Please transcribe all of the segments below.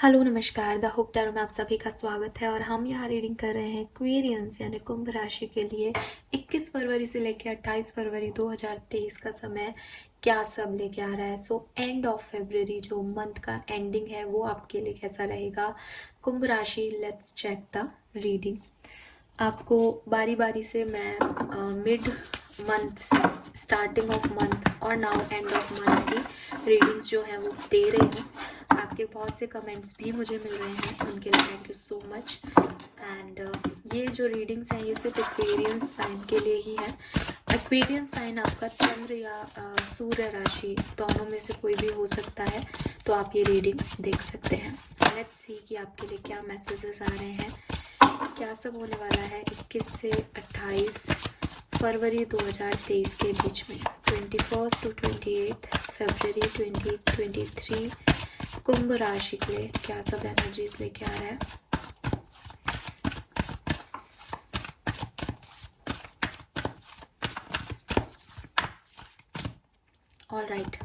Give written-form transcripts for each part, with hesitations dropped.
Hello नमस्कार, the hope tarot में आप सभी का स्वागत है और हम यहाँ रीडिंग कर रहे हैं एक्वेरियंस यानी कुंभ राशि के लिए 21 फरवरी से लेकर 28 फरवरी 2023 का समय क्या सब लेके आ रहा है। सो एंड ऑफ फेब्रुअरी जो मंथ का एंडिंग है वो आपके लिए कैसा रहेगा। कुंभ राशि, लेट्स चेक द रीडिंग। आपको बारी बारी से मैं mid month, starting of month और नाउ एंड ऑफ मंथ की रीडिंग्स जो है वो दे रही हूँ। आपके बहुत से कमेंट्स भी मुझे मिल रहे हैं, उनके लिए thank you so much. And ये जो रीडिंग्स हैं ये सिर्फ एक्वेरियंस साइन के लिए ही है। एक्वेरियंस साइन आपका चंद्र या सूर्य राशि दोनों में से कोई भी हो सकता है, तो आप ये रीडिंग्स देख सकते हैं। लेट्स सी कि आपके लिए क्या मैसेजेस आ रहे हैं, क्या सब होने वाला है 21 से 28 फरवरी 2023 के बीच में, 21 टू 28 फरवरी 2023 कुंभ राशि के लिए क्या सब एनर्जीज लेके आ रहा है। All right,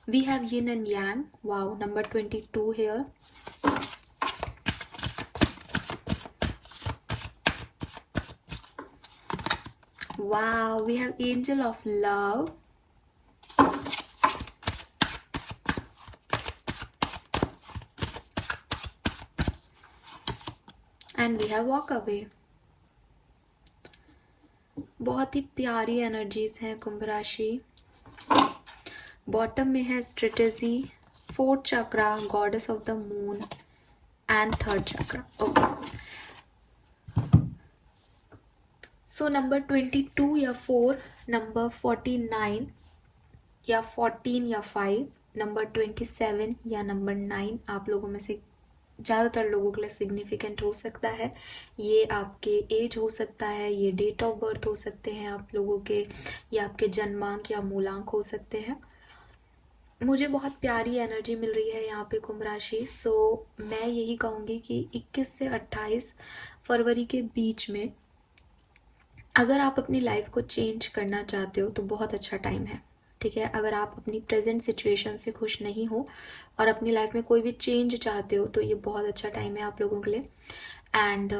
we have yin and yang. Wow, number 22 here. Wow, we have angel of love. And we have walk away. बहुत ही प्यारी एनर्जीज हैं कुंभ राशि। बॉटम में है strategy, fourth chakra, goddess of the moon and third chakra. Okay, so number 22 या 4, number 49 या 14 या 5, number 27 या नंबर 9 आप लोगों में से ज़्यादातर लोगों के लिए सिग्निफिकेंट हो सकता है। ये आपके एज हो सकता है, ये डेट ऑफ बर्थ हो सकते हैं आप लोगों के, या आपके जन्मांक या मूलांक हो सकते हैं। मुझे बहुत प्यारी एनर्जी मिल रही है यहाँ पे कुंभ राशि। सो मैं यही कहूँगी कि 21 से 28 फरवरी के बीच में अगर आप अपनी लाइफ को चेंज करना चाहते हो तो बहुत अच्छा टाइम है। ठीक है, अगर आप अपनी प्रेजेंट सिचुएशन से खुश नहीं हो और अपनी लाइफ में कोई भी चेंज चाहते हो तो ये बहुत अच्छा टाइम है आप लोगों के लिए। एंड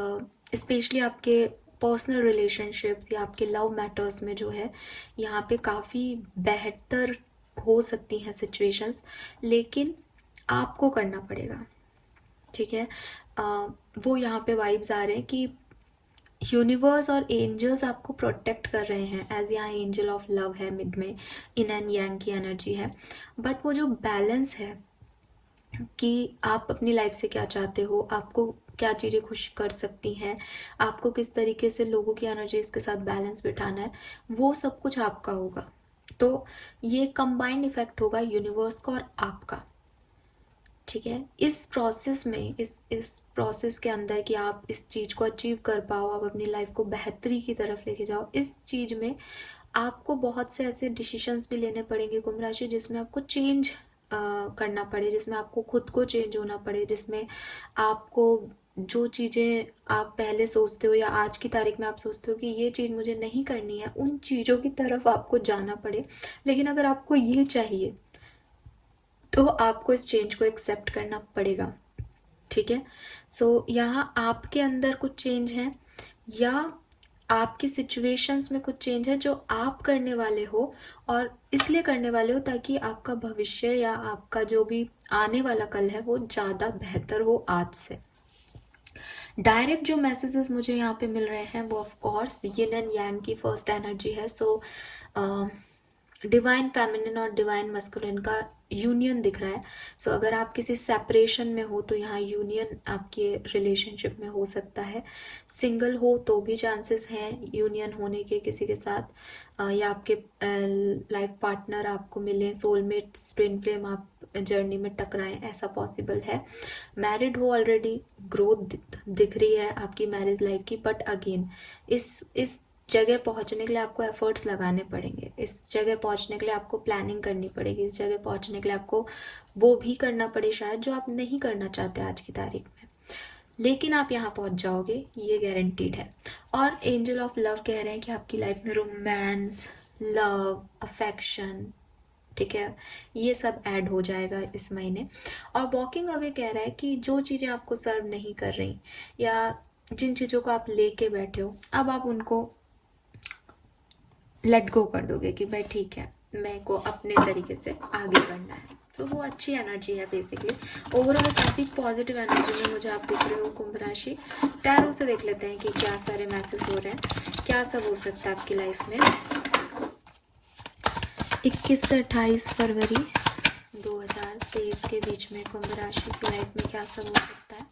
स्पेशली आपके पर्सनल रिलेशनशिप्स या आपके लव मैटर्स में जो है यहाँ पे काफ़ी बेहतर हो सकती हैं सिचुएशंस, लेकिन आपको करना पड़ेगा। ठीक है, वो यहाँ पे वाइब्स आ रहे हैं कि यूनिवर्स और एंजल्स आपको प्रोटेक्ट कर रहे हैं। एज यहाँ एंजल ऑफ लव है मिड में, इन एंड यांग की एनर्जी है। बट वो जो बैलेंस है कि आप अपनी लाइफ से क्या चाहते हो, आपको क्या चीज़ें खुश कर सकती हैं, आपको किस तरीके से लोगों की एनर्जीज के साथ बैलेंस बिठाना है, वो सब कुछ आपका होगा। तो ये कंबाइंड इफेक्ट होगा यूनिवर्स का और आपका। ठीक है, इस प्रोसेस में, इस प्रोसेस के अंदर कि आप इस चीज़ को अचीव कर पाओ, आप अपनी लाइफ को बेहतरी की तरफ लेके जाओ, इस चीज़ में आपको बहुत से ऐसे डिसीजंस भी लेने पड़ेंगे कुंभ राशि, जिसमें आपको चेंज करना पड़े, जिसमें आपको खुद को चेंज होना पड़े, जिसमें आपको जो चीज़ें आप पहले सोचते हो या आज की तारीख में आप सोचते हो कि ये चीज़ मुझे नहीं करनी है, उन चीज़ों की तरफ आपको जाना पड़े। लेकिन अगर आपको ये चाहिए तो आपको इस चेंज को एक्सेप्ट करना पड़ेगा। ठीक है, सो यहाँ आपके अंदर कुछ चेंज है या आपकी सिचुएशंस में कुछ चेंज है जो आप करने वाले हो, और इसलिए करने वाले हो ताकि आपका भविष्य या आपका जो भी आने वाला कल है वो ज़्यादा बेहतर हो आज से। डायरेक्ट जो मैसेजेस मुझे यहाँ पे मिल रहे हैं वो of course yin and yang की फर्स्ट एनर्जी है। सो डिवाइन फेमिनिन और डिवाइन मस्कुलिन का यूनियन दिख रहा है। सो अगर आप किसी सेपरेशन में हो तो यहाँ यूनियन आपके रिलेशनशिप में हो सकता है। सिंगल हो तो भी चांसेस हैं यूनियन होने के किसी के साथ, या आपके लाइफ पार्टनर आपको मिले, सोलमेट्स, ट्विन फ्लेम आप जर्नी में टकराएं, ऐसा पॉसिबल है। मैरिड हो ऑलरेडी, ग्रोथ दिख रही है आपकी मैरिज लाइफ की, बट अगेन इस जगह पहुंचने के लिए आपको एफर्ट्स लगाने पड़ेंगे, इस जगह पहुंचने के लिए आपको प्लानिंग करनी पड़ेगी, इस जगह पहुंचने के लिए आपको वो भी करना पड़े शायद जो आप नहीं करना चाहते आज की तारीख में, लेकिन आप यहाँ पहुंच जाओगे, ये गारंटीड है। और एंजल ऑफ लव कह रहे हैं कि आपकी लाइफ में रोमांस, लव, अफेक्शन, ठीक है, ये सब ऐड हो जाएगा इस महीने। और वॉकिंग अवे कह रहा है कि जो चीज़ें आपको सर्व नहीं कर रही या जिन चीज़ों को आप लेके बैठे हो, अब आप उनको लेट गो कर दोगे कि भाई ठीक है, मेरे को अपने तरीके से आगे बढ़ना है। तो वो अच्छी एनर्जी है बेसिकली। ओवरऑल काफ़ी पॉजिटिव एनर्जी में मुझे आप दिख रहे हो कुंभ राशि। टैरो से देख लेते हैं कि क्या सारे मैसेज हो रहे हैं, क्या सब हो सकता है आपकी लाइफ में। 21 से 28 फरवरी 2023 के बीच में कुंभ राशि की लाइफ में क्या सब हो सकता है।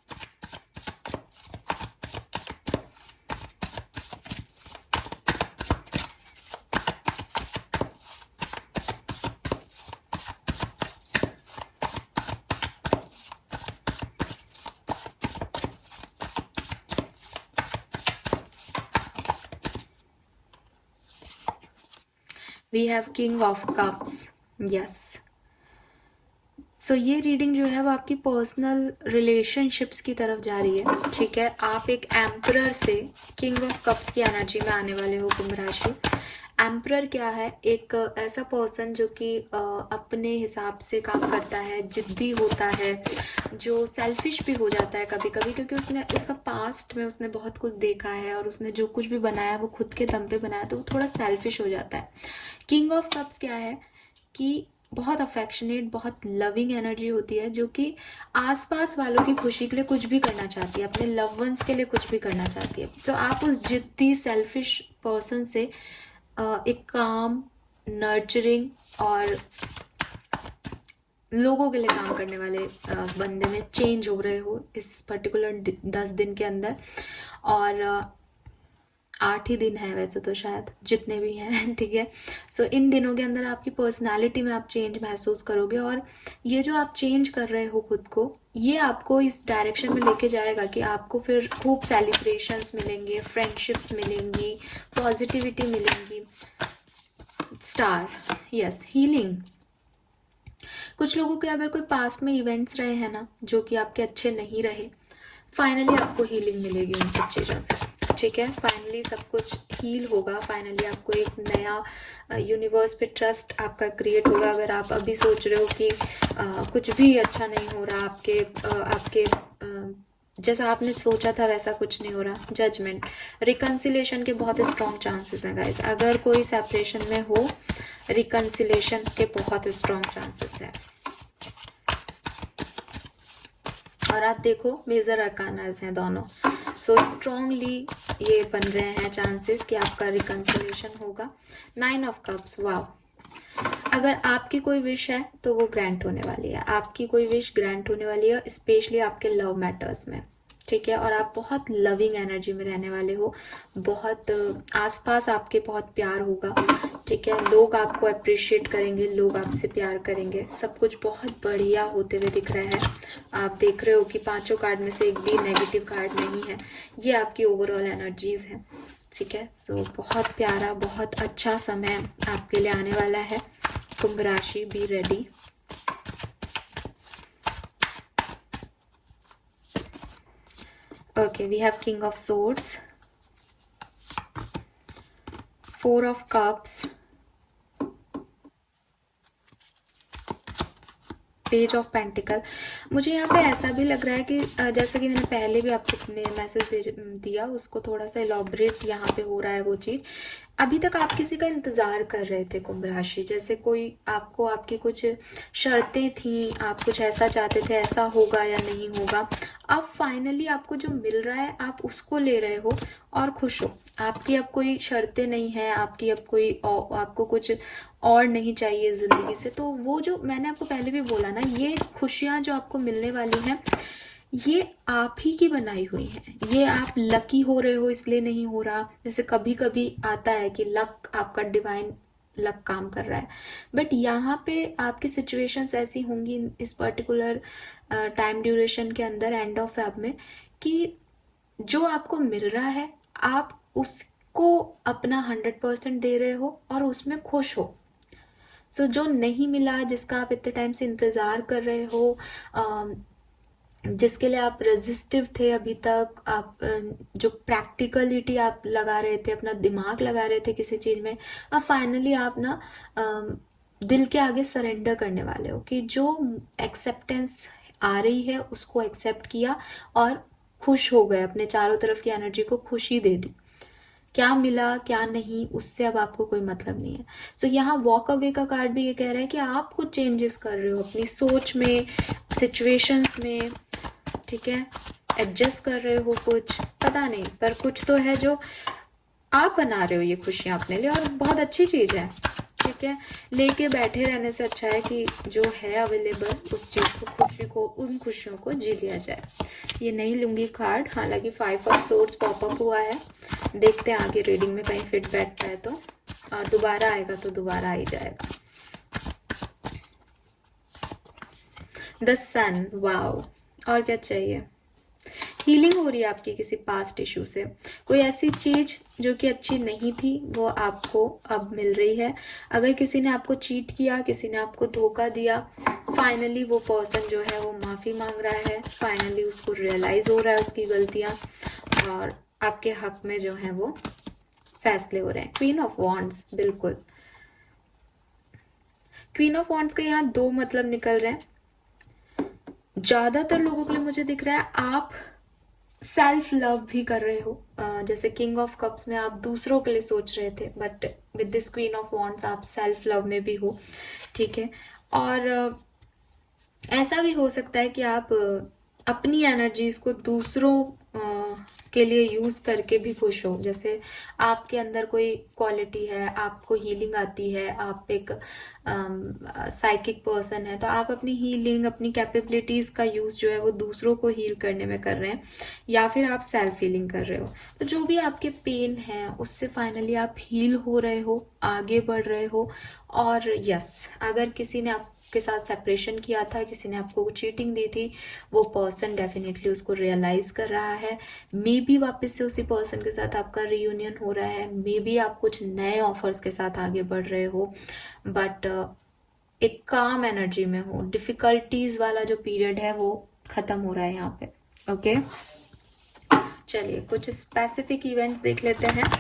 We have king of cups, yes. So ये रीडिंग जो है वो आपकी पर्सनल रिलेशनशिप्स की तरफ जा रही है, ठीक है। आप एक एम्परर से किंग ऑफ कप्स की एनर्जी में आने वाले हो कुंभ राशि। एम्परर क्या है? एक ऐसा पर्सन जो कि अपने हिसाब से काम करता है, जिद्दी होता है, जो सेल्फिश भी हो जाता है कभी कभी, क्योंकि उसका पास्ट में उसने बहुत कुछ देखा है और उसने जो कुछ भी बनाया वो खुद के दम पे बनाया, तो वो थोड़ा सेल्फिश हो जाता है। किंग ऑफ कप्स क्या है कि बहुत अफेक्शनेट, बहुत लविंग एनर्जी होती है, जो कि आसपास वालों की खुशी के लिए कुछ भी करना चाहती है, अपने लव वंस के लिए कुछ भी करना चाहती है। तो आप उस जिद्दी सेल्फिश पर्सन से एक काम, नर्चरिंग और लोगों के लिए काम करने वाले बंदे में चेंज हो रहे हो इस पर्टिकुलर 10 दिन के अंदर। और 8 ही दिन है वैसे तो, शायद जितने भी हैं, ठीक है। सो इन दिनों के अंदर आपकी पर्सनालिटी में आप चेंज महसूस करोगे, और ये जो आप चेंज कर रहे हो खुद को, ये आपको इस डायरेक्शन में लेके जाएगा कि आपको फिर खूब सेलिब्रेशंस मिलेंगे, फ्रेंडशिप्स मिलेंगी, पॉजिटिविटी मिलेंगी। Star, yes, healing. कुछ लोगों के अगर कोई पास्ट में इवेंट्स रहे हैं ना जो कि आपके अच्छे नहीं रहे, फाइनली आपको हीलिंग मिलेगी उन सब चीज़ों से, ठीक है। फाइनली सब कुछ हील होगा, फाइनली आपको एक नया यूनिवर्स पे ट्रस्ट आपका क्रिएट होगा। अगर आप अभी सोच रहे हो कि कुछ भी अच्छा नहीं हो रहा आपके जैसा आपने सोचा था वैसा कुछ नहीं हो रहा, जजमेंट, रिकन्सिलेशन के बहुत स्ट्रॉन्ग चांसेस हैं गाइस। अगर कोई सेपरेशन में हो, रिकन्सिलेशन के बहुत स्ट्रॉन्ग चांसेस हैं। और आप देखो मेजर अरकानाज हैं दोनों, सो स्ट्रॉन्गली ये बन रहे हैं चांसेस कि आपका रिकन्सिलेशन होगा। 9 ऑफ कप्स, वाव। अगर आपकी कोई विश है तो वो ग्रांट होने वाली है, आपकी कोई विश ग्रांट होने वाली है, स्पेशली आपके लव मैटर्स में, ठीक है। और आप बहुत लविंग एनर्जी में रहने वाले हो, बहुत आसपास आपके बहुत प्यार होगा, ठीक है। लोग आपको अप्रिशिएट करेंगे, लोग आपसे प्यार करेंगे, सब कुछ बहुत बढ़िया होते हुए दिख रहा है। आप देख रहे हो कि 5 कार्ड में से एक भी नेगेटिव कार्ड नहीं है। ये आपकी ओवरऑल एनर्जीज है, ठीक है। सो बहुत प्यारा, बहुत अच्छा समय आपके लिए आने वाला है कुंभ राशि, be ready. Okay, we have King of Swords, 4 of Cups, page of pentacle. मुझे यहाँ पे ऐसा भी लग रहा है कि जैसे कि मैंने पहले भी आपको मैसेज दिया, उसको थोड़ा सा इलॉबरेट यहाँ पे हो रहा है वो चीज़। अभी तक आप किसी का इंतज़ार कर रहे थे कुंभ राशि, जैसे कोई आपको, आपकी कुछ शर्तें थी, आप कुछ ऐसा चाहते थे, ऐसा होगा या नहीं होगा। अब फाइनली आपको जो मिल रहा है आप उसको ले रहे हो और खुश हो। आपकी अब कोई शर्तें नहीं है, आपकी अब कोई आपको कुछ और नहीं चाहिए ज़िंदगी से। तो वो जो मैंने आपको पहले भी बोला ना, ये खुशियाँ जो आपको मिलने वाली हैं ये आप ही की बनाई हुई हैं। ये आप लकी हो रहे हो इसलिए नहीं हो रहा। जैसे कभी कभी आता है कि लक, आपका डिवाइन लक काम कर रहा है, बट यहाँ पे आपकी सिचुएशंस ऐसी होंगी इस पर्टिकुलर टाइम ड्यूरेशन के अंदर, एंड ऑफ फेब में, कि जो आपको मिल रहा है आप उसको अपना 100% दे रहे हो और उसमें खुश हो। सो जो नहीं मिला, जिसका आप इतने टाइम से इंतज़ार कर रहे हो, जिसके लिए आप रेजिस्टिव थे अभी तक, आप जो प्रैक्टिकलिटी आप लगा रहे थे, अपना दिमाग लगा रहे थे किसी चीज़ में, अब फाइनली आप ना दिल के आगे सरेंडर करने वाले हो कि जो एक्सेप्टेंस आ रही है उसको एक्सेप्ट किया और खुश हो गए, अपने चारों तरफ की एनर्जी को खुशी दे दी। क्या मिला क्या नहीं उससे अब आपको कोई मतलब नहीं है। सो यहाँ वॉक अवे का कार्ड भी ये कह रहा है कि आप कुछ चेंजेस कर रहे हो अपनी सोच में, सिचुएशंस में, ठीक है, एडजस्ट कर रहे हो कुछ, पता नहीं, पर कुछ तो है जो आप बना रहे हो ये खुशियाँ अपने लिए, और बहुत अच्छी चीज़ है, ठीक है। लेके बैठे रहने से अच्छा है कि जो है अवेलेबल उस चीज़ को, खुशी को, उन खुशियों को जी लिया जाए। ये नहीं लूंगी कार्ड, हालांकि 5 ऑफ सोर्ड्स पॉपअप हुआ है, देखते हैं आगे रीडिंग में कहीं फिट बैठता है तो, और दोबारा आएगा तो दोबारा आ ही जाएगा। द सन, वाओ, और क्या चाहिए। हीलिंग हो रही है आपकी किसी पास्ट इशू से, कोई ऐसी चीज जो कि अच्छी नहीं थी वो आपको अब मिल रही है। अगर किसी ने आपको चीट किया, किसी ने आपको धोखा दिया, फाइनली वो पर्सन जो है वो माफी मांग रहा है, फाइनली उसको रियलाइज हो रहा है उसकी गलतियां, और आपके हक में जो है वो फैसले हो रहे हैं। क्वीन ऑफ वॉन्ड्स, बिल्कुल क्वीन ऑफ वॉन्ड्स के यहाँ 2 मतलब निकल रहे हैं। ज्यादातर लोगों के लिए मुझे दिख रहा है आप सेल्फ लव भी कर रहे हो, जैसे किंग ऑफ कप्स में आप दूसरों के लिए सोच रहे थे, but with this queen of wands आप सेल्फ लव में भी हो, ठीक है। और ऐसा भी हो सकता है कि आप अपनी एनर्जीज को दूसरों के लिए यूज करके भी खुश हो, जैसे आपके अंदर कोई क्वालिटी है, आपको हीलिंग आती है, आप एक साइकिक पर्सन है, तो आप अपनी हीलिंग, अपनी कैपेबिलिटीज का यूज जो है वो दूसरों को हील करने में कर रहे हैं, या फिर आप सेल्फ हीलिंग कर रहे हो। तो जो भी आपके पेन है उससे फाइनली आप हील हो रहे हो, आगे बढ़ रहे हो। और यस, अगर किसी ने आपके साथ सेपरेशन किया था, किसी ने आपको चीटिंग दी थी, वो पर्सन डेफिनेटली उसको रियलाइज कर रहा है। मे बी वापस से उसी पर्सन के साथ आपका रियूनियन हो रहा है, मे बी आप कुछ नए ऑफर्स के साथ आगे बढ़ रहे हो, बट एक काम एनर्जी में हो। डिफिकल्टीज वाला जो पीरियड है वो खत्म हो रहा है यहाँ पे, ओके। चलिए कुछ स्पेसिफिक इवेंट्स देख लेते हैं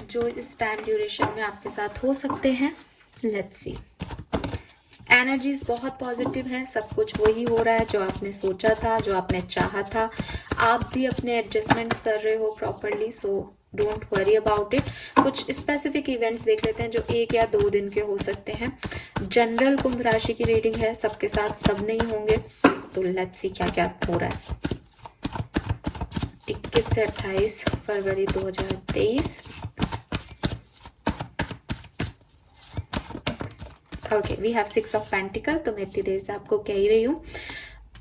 जो इस टाइम ड्यूरेशन में आपके साथ हो सकते हैं। Let's see. एनर्जीज बहुत पॉजिटिव है, सब कुछ वही हो रहा है जो आपने सोचा था, जो आपने चाहा था। आप भी अपने एडजस्टमेंट्स कर रहे हो properly, so don't worry about it. कुछ स्पेसिफिक इवेंट्स देख लेते हैं जो 1 या 2 दिन के हो सकते हैं। जनरल कुंभ राशि की रीडिंग है, सबके साथ सब नहीं होंगे, तो लेट्स सी क्या क्या हो रहा है 21 से 28 फरवरी 2023। ओके, वी हैव 6 ऑफ पेंटिकल। तो मैं इतनी देर से आपको कह ही रही हूँ,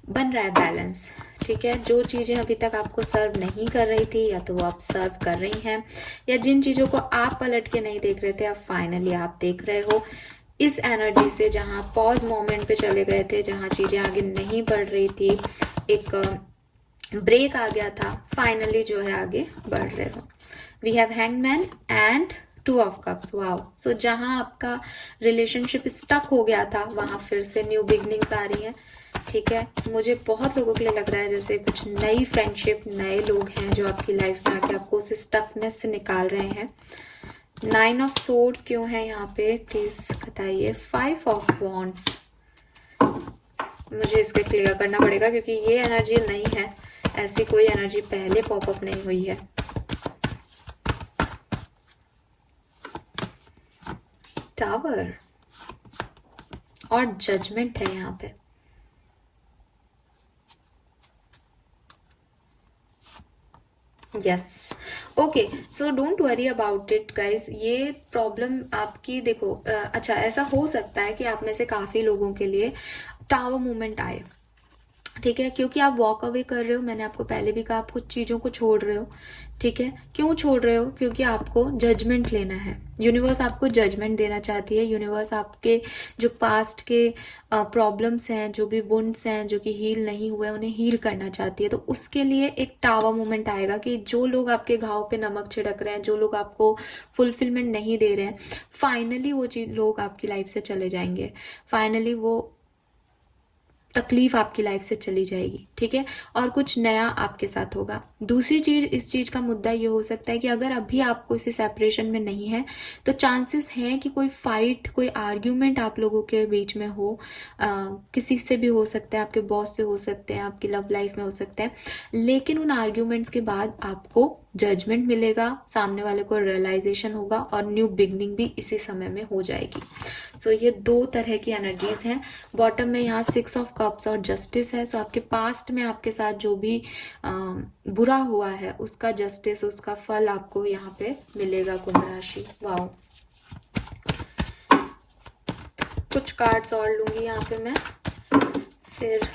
बन रहा है बैलेंस, ठीक है। जो चीजें अभी तक आपको सर्व नहीं कर रही थी, या तो वो आप सर्व कर रही हैं, या जिन चीजों को आप पलट के नहीं देख रहे थे, अब फाइनली आप देख रहे हो। इस एनर्जी से जहां पॉज मोमेंट पे चले गए थे, जहां चीजें आगे नहीं बढ़ रही थी, एक ब्रेक आ गया था, फाइनली जो है आगे बढ़ रहे हो। We have hangman and 2 of cups, wow. So जहां आपका रिलेशनशिप स्टक हो गया था, वहां फिर से न्यू बिगनिंग्स आ रही हैं, ठीक है। मुझे बहुत लोगों के लिए लग रहा है जैसे कुछ नई फ्रेंडशिप, नए लोग हैं जो आपकी लाइफ में आके आपको उस स्टकनेस से निकाल रहे हैं। 9 ऑफ सोर्ड्स क्यों है यहाँ पे, प्लीज बताइए। 5 ऑफ वॉन्ड्स, मुझे इसका क्लियर करना पड़ेगा क्योंकि ये एनर्जी नहीं है, ऐसी कोई एनर्जी पहले पॉपअप नहीं हुई है। टावर और जजमेंट है यहाँ पे। Yes, okay, so don't worry about it guys. ये प्रॉब्लम आपकी, देखो अच्छा ऐसा हो सकता है कि आप में से काफी लोगों के लिए टावर मूवमेंट आए, ठीक है, क्योंकि आप वॉक अवे कर रहे हो। मैंने आपको पहले भी कहा, आप कुछ चीजों को छोड़ रहे हो, ठीक है। क्यों छोड़ रहे हो, क्योंकि आपको जजमेंट लेना है। यूनिवर्स आपको जजमेंट देना चाहती है। यूनिवर्स आपके जो पास्ट के प्रॉब्लम्स हैं, जो भी वुंड्स हैं जो कि हील नहीं हुए, उन्हें हील करना चाहती है। तो उसके लिए एक टावर मूवमेंट आएगा कि जो लोग आपके घाव पे नमक छिड़क रहे हैं, जो लोग आपको फुलफिलमेंट नहीं दे रहे हैं, फाइनली वो चीज लोग आपकी लाइफ से चले जाएंगे। फाइनली वो तकलीफ आपकी लाइफ से चली जाएगी, ठीक है, और कुछ नया आपके साथ होगा। दूसरी चीज, इस चीज का मुद्दा ये हो सकता है कि अगर अभी आपको इसी सेपरेशन में नहीं है तो चांसेस हैं कि कोई फाइट, कोई आर्ग्यूमेंट आप लोगों के बीच में हो, किसी से भी हो सकता है, आपके बॉस से हो सकते हैं, आपकी लव लाइफ में हो सकते हैं, लेकिन उन आर्ग्यूमेंट्स के बाद आपको जजमेंट मिलेगा, सामने वाले को रियलाइजेशन होगा और न्यू बिगनिंग भी इसी समय में हो जाएगी। सो ये दो तरह की एनर्जीज हैं। बॉटम में यहाँ 6 ऑफ कप्स और जस्टिस है। सो आपके पास्ट में आपके साथ जो भी बुरा हुआ है उसका जस्टिस, उसका फल आपको यहाँ पे मिलेगा कुंभ राशि। वाओ, कुछ कार्ड्स और लूंगी यहाँ पे मैं, फिर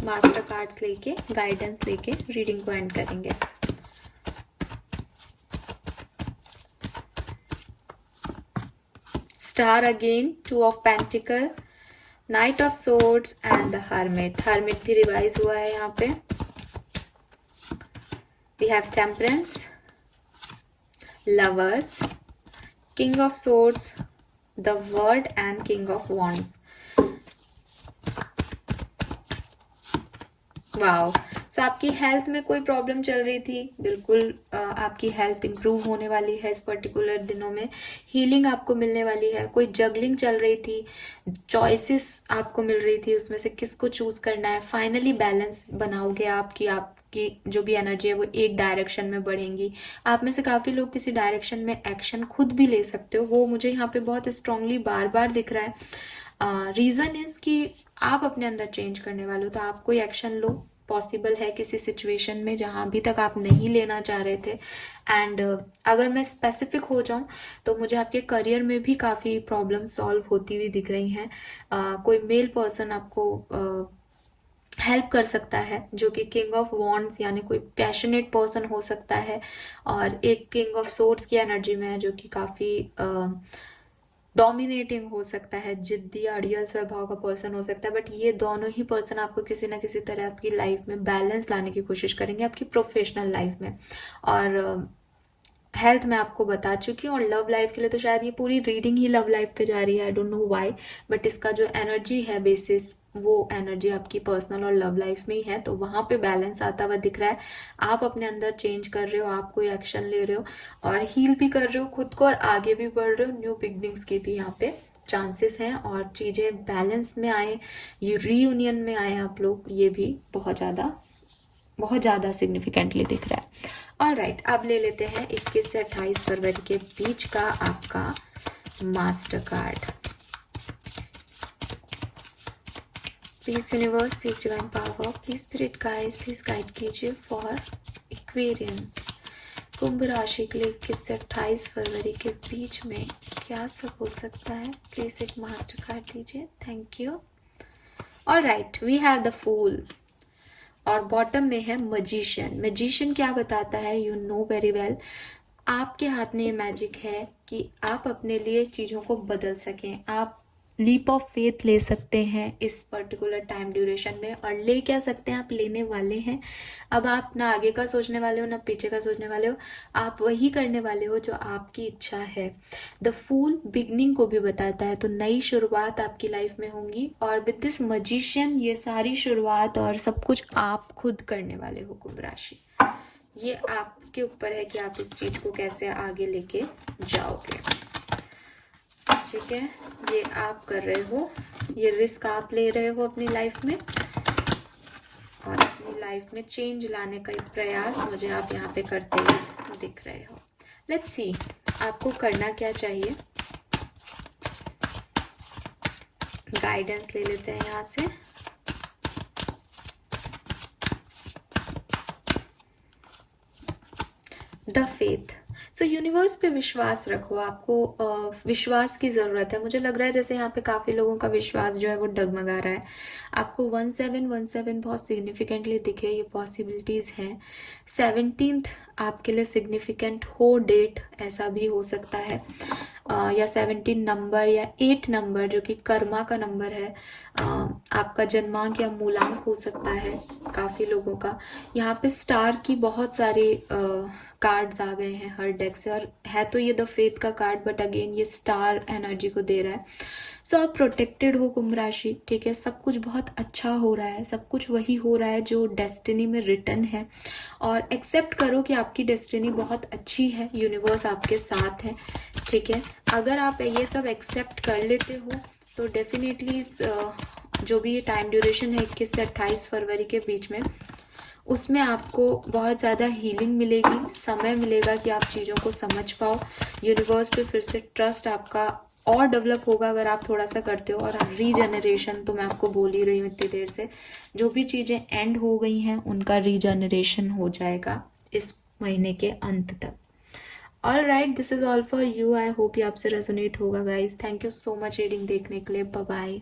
मास्टर कार्ड्स लेके, गाइडेंस लेके रीडिंग को एंड करेंगे। Star again, 2 of pentacles, knight of swords and the hermit. Hermit भी रिवाइज हुआ है यहाँ पे। We have temperance, lovers, king of swords, the world and king of wands. Wow, so आपकी हेल्थ में कोई प्रॉब्लम चल रही थी, बिल्कुल आपकी हेल्थ इंप्रूव होने वाली है इस पर्टिकुलर दिनों में। हीलिंग आपको मिलने वाली है। कोई जगलिंग चल रही थी, चॉइसेस आपको मिल रही थी, उसमें से किसको चूज करना है, फाइनली बैलेंस बनाओगे आपकी जो भी एनर्जी है वो एक डायरेक्शन में बढ़ेंगी। आप में से काफी लोग किसी डायरेक्शन में एक्शन खुद भी ले सकते हो, वो मुझे यहाँ पे बहुत स्ट्रांगली बार बार दिख रहा है। रीजन इज कि आप अपने अंदर चेंज करने वाले हो, तो आप कोई एक्शन लो। पॉसिबल है किसी सिचुएशन में जहां अभी तक आप नहीं लेना चाह रहे थे। एंड अगर मैं स्पेसिफिक हो जाऊं तो मुझे आपके करियर में भी काफ़ी प्रॉब्लम सॉल्व होती हुई दिख रही हैं। कोई मेल पर्सन आपको हेल्प कर सकता है, जो कि किंग ऑफ वॉन्ड्स यानी कोई पैशनेट पर्सन हो सकता है, और एक किंग ऑफ सोर्ड्स की एनर्जी में है जो कि काफ़ी डोमिनेटिंग हो सकता है, जिद्दी अड़ियल स्वभाव का पर्सन हो सकता है। बट ये दोनों ही पर्सन आपको किसी ना किसी तरह आपकी लाइफ में बैलेंस लाने की कोशिश करेंगे, आपकी प्रोफेशनल लाइफ में। और हेल्थ मैं आपको बता चुकी हूँ, और लव लाइफ के लिए तो शायद ये पूरी रीडिंग ही लव लाइफ पे जा रही है, I don't know why, but इसका जो एनर्जी है बेसिस, वो एनर्जी आपकी पर्सनल और लव लाइफ में ही है, तो वहां पे बैलेंस आता हुआ दिख रहा है। आप अपने अंदर चेंज कर रहे हो, आप कोई एक्शन ले रहे हो और हील भी कर रहे हो खुद को और आगे भी बढ़ रहे हो। न्यू बिगनिंग्स के भी यहाँ पे चांसेस हैं और चीजें बैलेंस में आए, ये रीयूनियन में आए आप लोग, ये भी बहुत ज़्यादा सिग्निफिकेंटली दिख रहा है। ऑलराइट, अब ले लेते हैं 21 से 28 फरवरी के बीच का आपका master card. Please universe, please divine power, please spirit guides, please guide कीजिए फॉर एक्वेरियंस। कुंभ राशि के लिए 21 से 28 फरवरी के बीच में क्या सब हो सकता है, प्लीज एक मास्टर कार्ड दीजिए, thank you. Alright, we have the full और बॉटम में है मजिशियन। मजिशियन क्या बताता है, यू नो वेरी वेल, आपके हाथ में ये मैजिक है कि आप अपने लिए चीज़ों को बदल सकें। आप लीप ऑफ फेथ ले सकते हैं इस पर्टिकुलर टाइम ड्यूरेशन में, और ले क्या सकते हैं, आप लेने वाले हैं। अब आप ना आगे का सोचने वाले हो ना पीछे का सोचने वाले हो, आप वही करने वाले हो जो आपकी इच्छा है। द फूल बिगनिंग को भी बताता है, तो नई शुरुआत आपकी लाइफ में होंगी, और विद दिस मजिशियन ये सारी शुरुआत और सब कुछ आप खुद करने वाले हो कुंभ राशि। ये आपके ऊपर है कि आप इस चीज को कैसे आगे लेके जाओगे, ठीक है। ये आप कर रहे हो, ये रिस्क आप ले रहे हो अपनी लाइफ में, और अपनी लाइफ में चेंज लाने का एक प्रयास मुझे आप यहाँ पे करते हुए दिख रहे हो। लेट्स सी आपको करना क्या चाहिए, गाइडेंस ले लेते हैं यहाँ से। द फेथ, सो यूनिवर्स पे विश्वास रखो। आपको विश्वास की ज़रूरत है। मुझे लग रहा है जैसे यहाँ पे काफ़ी लोगों का विश्वास जो है वो डगमगा रहा है। आपको 1717 बहुत सिग्निफिकेंटली दिखे, ये पॉसिबिलिटीज़ हैं। 17th आपके लिए सिग्निफिकेंट हो डेट, ऐसा भी हो सकता है, या 17 नंबर या 8 नंबर जो कि कर्मा का नंबर है। आपका जन्मांक या मूलांक हो सकता है काफ़ी लोगों का। यहाँ पे स्टार की बहुत सारी कार्ड्स आ गए हैं हर डेक से, और है तो ये द फेथ का कार्ड, बट अगेन ये स्टार एनर्जी को दे रहा है। सो आप प्रोटेक्टेड हो कुंभ राशि, ठीक है। सब कुछ बहुत अच्छा हो रहा है, सब कुछ वही हो रहा है जो डेस्टिनी में रिटन है। और एक्सेप्ट करो कि आपकी डेस्टिनी बहुत अच्छी है, यूनिवर्स आपके साथ है, ठीक है। अगर आप ये सब एक्सेप्ट कर लेते हो तो डेफिनेटली जो भी ये टाइम ड्यूरेशन है 21 से 28 फरवरी के बीच में, उसमें आपको बहुत ज़्यादा हीलिंग मिलेगी, समय मिलेगा कि आप चीज़ों को समझ पाओ। यूनिवर्स पे फिर से ट्रस्ट आपका और डेवलप होगा अगर आप थोड़ा सा करते हो। और रीजनरेशन तो मैं आपको बोल ही रही हूँ इतनी देर से, जो भी चीज़ें एंड हो गई हैं उनका रीजनरेशन हो जाएगा इस महीने के अंत तक। All right, this is all for you. I hope ये आपसे रेजोनेट होगा guys. Thank you so much reading देखने के लिए। Bye bye.